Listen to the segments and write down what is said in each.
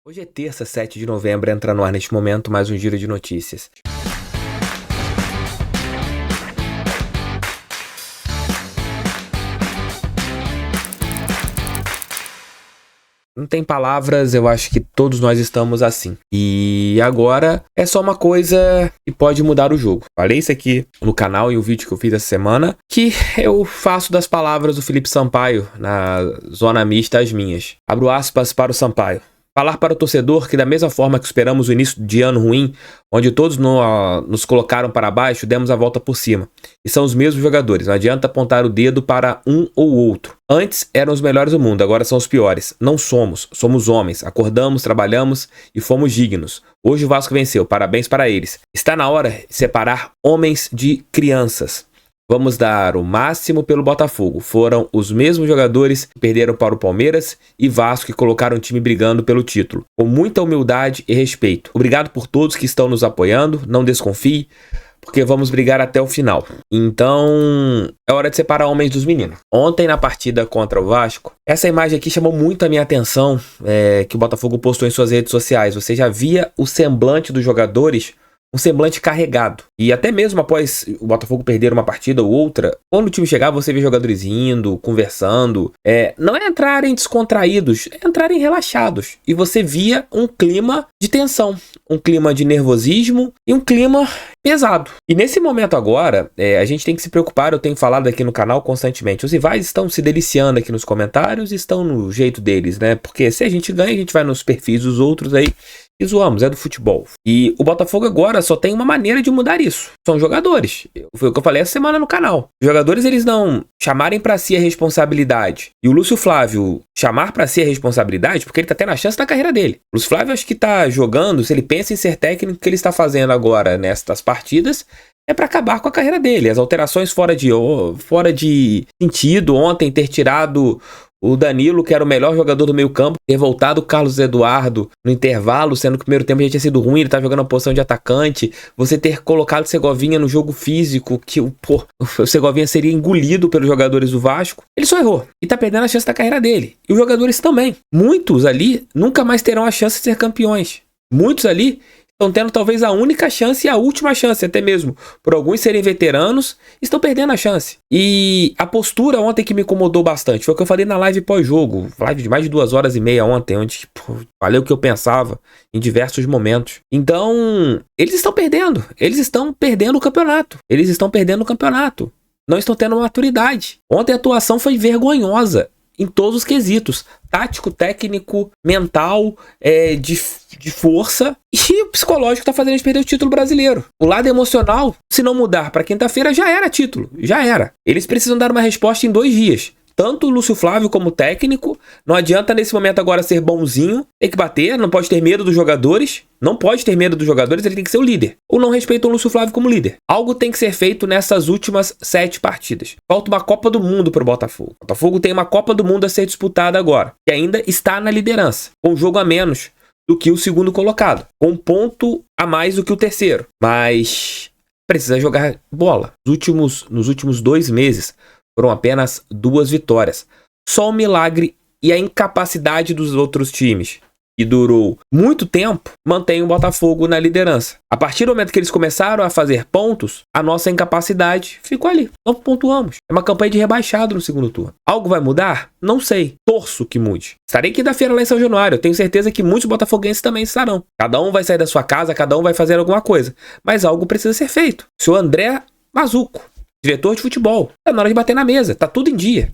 Hoje é terça, 7 de novembro, entra no ar neste momento mais um giro de notícias. Não tem palavras, eu acho que todos nós estamos assim. E agora é só uma coisa que pode mudar o jogo. Falei isso aqui no canal e o vídeo que eu fiz essa semana, que eu faço das palavras do Felipe Sampaio na zona mista as minhas. Abro aspas para o Sampaio. Falar para o torcedor que da mesma forma que esperamos o início de ano ruim, onde todos nos colocaram para baixo, demos a volta por cima. E são os mesmos jogadores, não adianta apontar o dedo para um ou outro. Antes eram os melhores do mundo, agora são os piores. Não somos homens, acordamos, trabalhamos e fomos dignos. Hoje o Vasco venceu, parabéns para eles. Está na hora de separar homens de crianças. Vamos dar o máximo pelo Botafogo. Foram os mesmos jogadores que perderam para o Palmeiras e Vasco que colocaram o time brigando pelo título. Com muita humildade e respeito. Obrigado por todos que estão nos apoiando. Não desconfie, porque vamos brigar até o final. Então, é hora de separar homens dos meninos. Ontem, na partida contra o Vasco, essa imagem aqui chamou muito a minha atenção, que o Botafogo postou em suas redes sociais. Você já via o semblante dos jogadores, um semblante carregado. E até mesmo após o Botafogo perder uma partida ou outra, quando o time chegar, você vê jogadores indo, conversando. Não é entrarem descontraídos, é entrarem relaxados. E você via um clima de tensão, um clima de nervosismo e um clima pesado. E nesse momento agora, a gente tem que se preocupar, eu tenho falado aqui no canal constantemente. Os rivais estão se deliciando aqui nos comentários, estão no jeito deles, né? Porque se a gente ganha, a gente vai nos perfis dos outros aí e zoamos, é do futebol. E o Botafogo agora só tem uma maneira de mudar isso. São jogadores. Foi o que eu falei essa semana no canal. Os jogadores, eles não chamarem pra si a responsabilidade. E o Lúcio Flávio chamar pra si a responsabilidade, porque ele tá tendo a chance da carreira dele. O Lúcio Flávio acho que tá jogando, se ele pensa em ser técnico, o que ele está fazendo agora nestas partidas é pra acabar com a carreira dele. As alterações fora de sentido, ontem ter tirado o Danilo, que era o melhor jogador do meio campo, ter voltado o Carlos Eduardo no intervalo, sendo que o primeiro tempo já tinha sido ruim, ele estava jogando na posição de atacante. Você ter colocado o Segovinha no jogo físico, que o Segovinha seria engolido pelos jogadores do Vasco. Ele só errou e tá perdendo a chance da carreira dele. E os jogadores também. Muitos ali nunca mais terão a chance de ser campeões. Muitos ali estão tendo talvez a única chance e a última chance, até mesmo por alguns serem veteranos, estão perdendo a chance. E a postura ontem que me incomodou bastante foi o que eu falei na live pós-jogo, live de mais de 2h30 ontem, onde falei o que eu pensava em diversos momentos. Então, eles estão perdendo o campeonato. Eles estão perdendo o campeonato. Não estão tendo maturidade. Ontem a atuação foi vergonhosa em todos os quesitos. Tático, técnico, mental, de força. E o psicológico tá fazendo eles perder o título brasileiro. O lado emocional, se não mudar para quinta-feira, já era título. Já era. Eles precisam dar uma resposta em 2 dias. Tanto o Lúcio Flávio como técnico. Não adianta nesse momento agora ser bonzinho. Tem que bater, não pode ter medo dos jogadores. Não pode ter medo dos jogadores, ele tem que ser o líder. Ou não respeita o Lúcio Flávio como líder. Algo tem que ser feito nessas últimas 7 partidas. Falta uma Copa do Mundo pro Botafogo. O Botafogo tem uma Copa do Mundo a ser disputada agora. E ainda está na liderança. Com um jogo a menos do que o segundo colocado. Com um ponto a mais do que o terceiro. Mas precisa jogar bola. Nos últimos 2 meses foram apenas 2 vitórias. Só o milagre e a incapacidade dos outros times, que durou muito tempo, mantém o Botafogo na liderança. A partir do momento que eles começaram a fazer pontos, a nossa incapacidade ficou ali. Não pontuamos. É uma campanha de rebaixado no segundo turno. Algo vai mudar? Não sei. Torço que mude. Estarei quinta-feira lá em São Januário. Eu tenho certeza que muitos botafoguenses também estarão. Cada um vai sair da sua casa, cada um vai fazer alguma coisa. Mas algo precisa ser feito. O senhor André Mazuco, diretor de futebol, tá na hora de bater na mesa. Tá tudo em dia.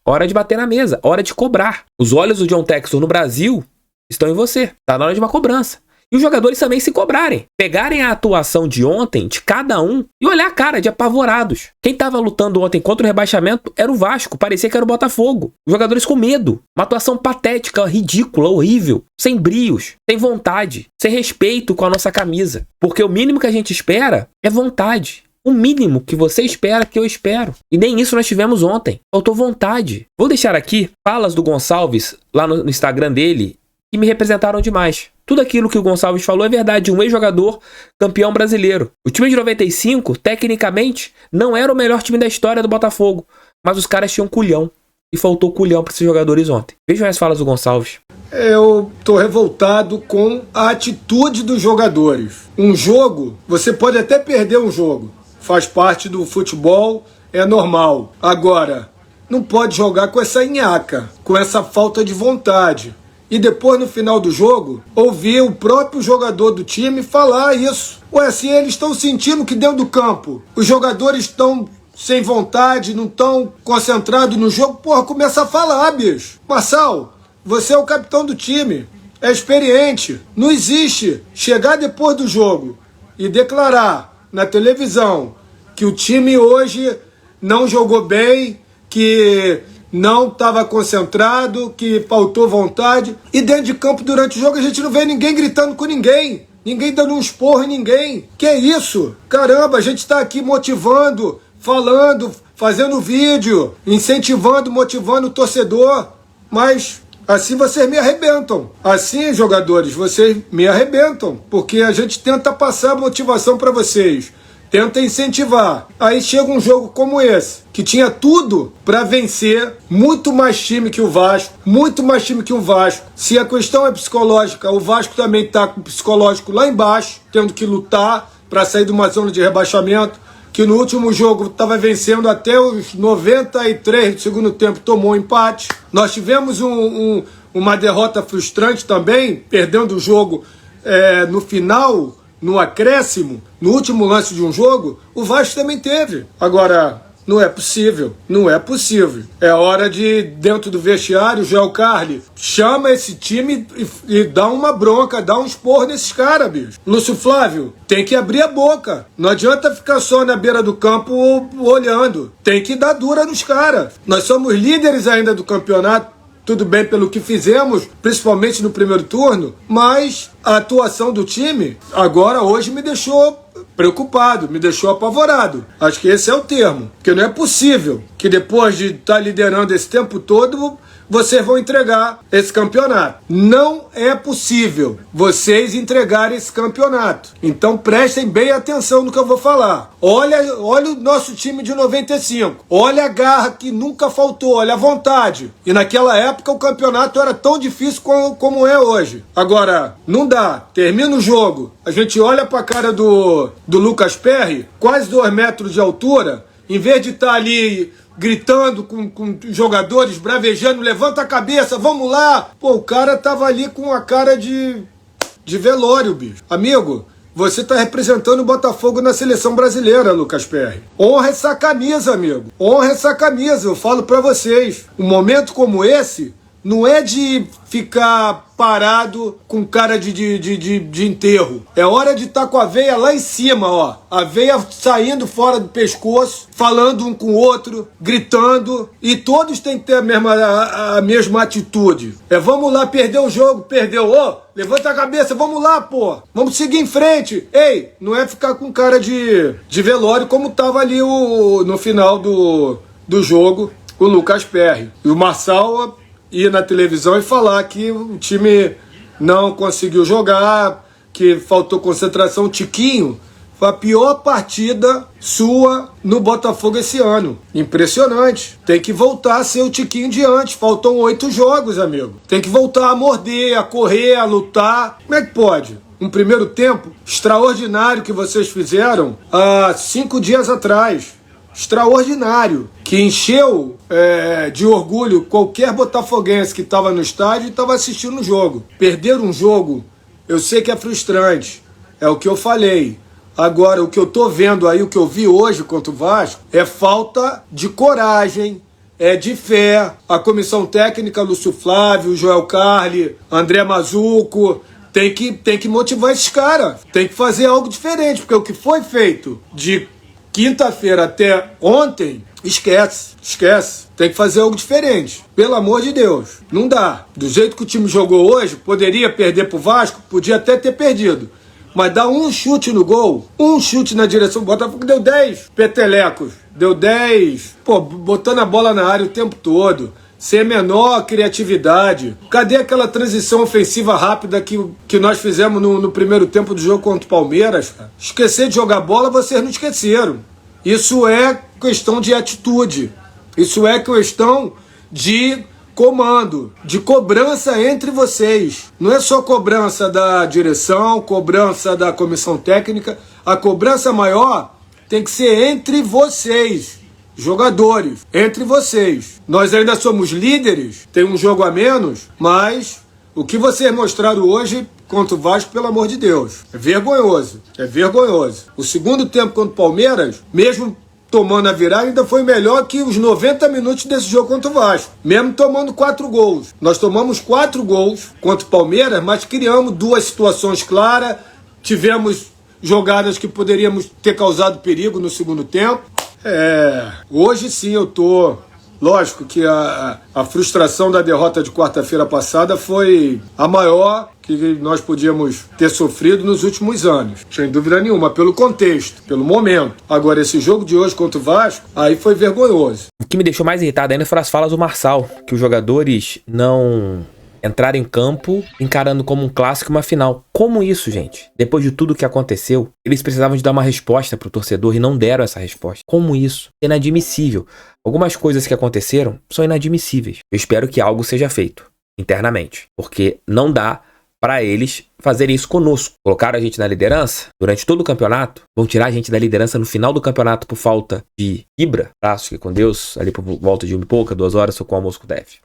Hora de bater na mesa. Hora de cobrar. Os olhos do John Textor no Brasil estão em você. Tá na hora de uma cobrança. E os jogadores também se cobrarem. Pegarem a atuação de ontem, de cada um, e olhar a cara de apavorados. Quem tava lutando ontem contra o rebaixamento era o Vasco. Parecia que era o Botafogo. Os jogadores com medo. Uma atuação patética, ridícula, horrível. Sem brios, sem vontade, sem respeito com a nossa camisa. Porque o mínimo que a gente espera é vontade. O mínimo que você espera, que eu espero. E nem isso nós tivemos ontem. Faltou vontade. Vou deixar aqui falas do Gonçalves lá no Instagram dele que me representaram demais. Tudo aquilo que o Gonçalves falou é verdade. Um ex-jogador campeão brasileiro. O time de 95, tecnicamente, não era o melhor time da história do Botafogo. Mas os caras tinham culhão. E faltou culhão para esses jogadores ontem. Vejam as falas do Gonçalves. Eu tô revoltado com a atitude dos jogadores. Um jogo, você pode até perder um jogo, faz parte do futebol, é normal. Agora, não pode jogar com essa nhaca, com essa falta de vontade. E depois, no final do jogo, ouvir o próprio jogador do time falar isso. Ué, se eles estão sentindo que dentro do campo os jogadores estão sem vontade, não estão concentrados no jogo, porra, começa a falar, bicho. Marçal, você é o capitão do time, é experiente. Não existe chegar depois do jogo e declarar na televisão que o time hoje não jogou bem, que não estava concentrado, que faltou vontade. E dentro de campo, durante o jogo, a gente não vê ninguém gritando com ninguém. Ninguém dando um esporro em ninguém. Que é isso? Caramba, a gente está aqui motivando, falando, fazendo vídeo, incentivando, motivando o torcedor. Mas assim vocês me arrebentam. Assim, jogadores, vocês me arrebentam. Porque a gente tenta passar motivação para vocês. Tenta incentivar. Aí chega um jogo como esse, que tinha tudo para vencer, muito mais time que o Vasco, muito mais time que o Vasco. Se a questão é psicológica, o Vasco também está com o psicológico lá embaixo, tendo que lutar para sair de uma zona de rebaixamento, que no último jogo estava vencendo até os 93 do segundo tempo, tomou um empate. Nós tivemos uma derrota frustrante também, perdendo o jogo no final, no acréscimo, no último lance de um jogo. O Vasco também teve. Agora, não é possível. Não é possível. É hora de, dentro do vestiário, o Joel Carli chama esse time e dá uma bronca, dá um esporro nesses caras, bicho. Lúcio Flávio, tem que abrir a boca. Não adianta ficar só na beira do campo olhando. Tem que dar dura nos caras. Nós somos líderes ainda do campeonato. Tudo bem pelo que fizemos, principalmente no primeiro turno, mas a atuação do time, agora, hoje, me deixou preocupado, me deixou apavorado. Acho que esse é o termo. Porque não é possível que depois de estar liderando esse tempo todo, vocês vão entregar esse campeonato. Não é possível vocês entregarem esse campeonato. Então prestem bem atenção no que eu vou falar. Olha o nosso time de 95. Olha a garra que nunca faltou, olha a vontade. E naquela época o campeonato era tão difícil como é hoje. Agora, não dá. Termina o jogo, a gente olha pra cara do Lucas Perry, quase 2 metros de altura, em vez de estar ali gritando com jogadores, bravejando, levanta a cabeça, vamos lá. Pô, o cara tava ali com a cara de velório, bicho. Amigo, você tá representando o Botafogo na seleção brasileira, Lucas Perry. Honra essa camisa, amigo. Honra essa camisa, eu falo pra vocês. Um momento como esse não é de ficar parado com cara de enterro. É hora de estar com a veia lá em cima, ó. A veia saindo fora do pescoço, falando um com o outro, gritando. E todos têm que ter a mesma atitude. Vamos lá, perdeu o jogo, perdeu. Ó, levanta a cabeça, vamos lá, pô. Vamos seguir em frente. Ei, não é ficar com cara de velório como tava ali no final do jogo o Lucas Perry. E o Marçal ir na televisão e falar que o time não conseguiu jogar, que faltou concentração. Tiquinho, foi a pior partida sua no Botafogo esse ano. Impressionante. Tem que voltar a ser o Tiquinho de antes. Faltam 8 jogos, amigo. Tem que voltar a morder, a correr, a lutar. Como é que pode? Um primeiro tempo extraordinário que vocês fizeram há 5 dias atrás. Extraordinário, que encheu de orgulho qualquer botafoguense que estava no estádio e estava assistindo o jogo. Perder um jogo, eu sei que é frustrante, é o que eu falei. Agora, o que eu tô vendo aí, o que eu vi hoje contra o Vasco, é falta de coragem, é de fé. A comissão técnica, Lúcio Flávio, Joel Carli, André Mazuco, tem que motivar esses caras, tem que fazer algo diferente, porque o que foi feito de quinta-feira até ontem, esquece. Tem que fazer algo diferente. Pelo amor de Deus. Não dá. Do jeito que o time jogou hoje, poderia perder pro Vasco, podia até ter perdido. Mas dá um chute no gol, um chute na direção do Botafogo, deu 10 petelecos. Deu 10, botando a bola na área o tempo todo. Sem a menor criatividade. Cadê aquela transição ofensiva rápida que nós fizemos no primeiro tempo do jogo contra o Palmeiras? Cara? Esquecer de jogar bola, vocês não esqueceram. Isso é questão de atitude. Isso é questão de comando, de cobrança entre vocês. Não é só cobrança da direção, cobrança da comissão técnica. A cobrança maior tem que ser entre vocês, jogadores, entre vocês. Nós ainda somos líderes, tem um jogo a menos, mas o que vocês mostraram hoje contra o Vasco, pelo amor de Deus, é vergonhoso, é vergonhoso. O segundo tempo contra o Palmeiras, mesmo tomando a virada, ainda foi melhor que os 90 minutos desse jogo contra o Vasco, mesmo tomando 4 gols. Nós tomamos 4 gols contra o Palmeiras, mas criamos 2 situações claras, tivemos jogadas que poderíamos ter causado perigo no segundo tempo. Hoje sim eu tô... Lógico que a frustração da derrota de quarta-feira passada foi a maior que nós podíamos ter sofrido nos últimos anos. Sem dúvida nenhuma, pelo contexto, pelo momento. Agora, esse jogo de hoje contra o Vasco, aí foi vergonhoso. O que me deixou mais irritado ainda foram as falas do Marçal, que os jogadores não entraram em campo encarando como um clássico uma final. Como isso, gente? Depois de tudo que aconteceu, eles precisavam de dar uma resposta pro torcedor e não deram essa resposta. Como isso? É inadmissível. Algumas coisas que aconteceram são inadmissíveis. Eu espero que algo seja feito internamente, porque não dá para eles fazerem isso conosco. Colocaram a gente na liderança durante todo o campeonato, vão tirar a gente da liderança no final do campeonato por falta de fibra. Abraço, fique com Deus, ali por volta de 1 e pouca, 2 horas, sou com o almoço com o Def.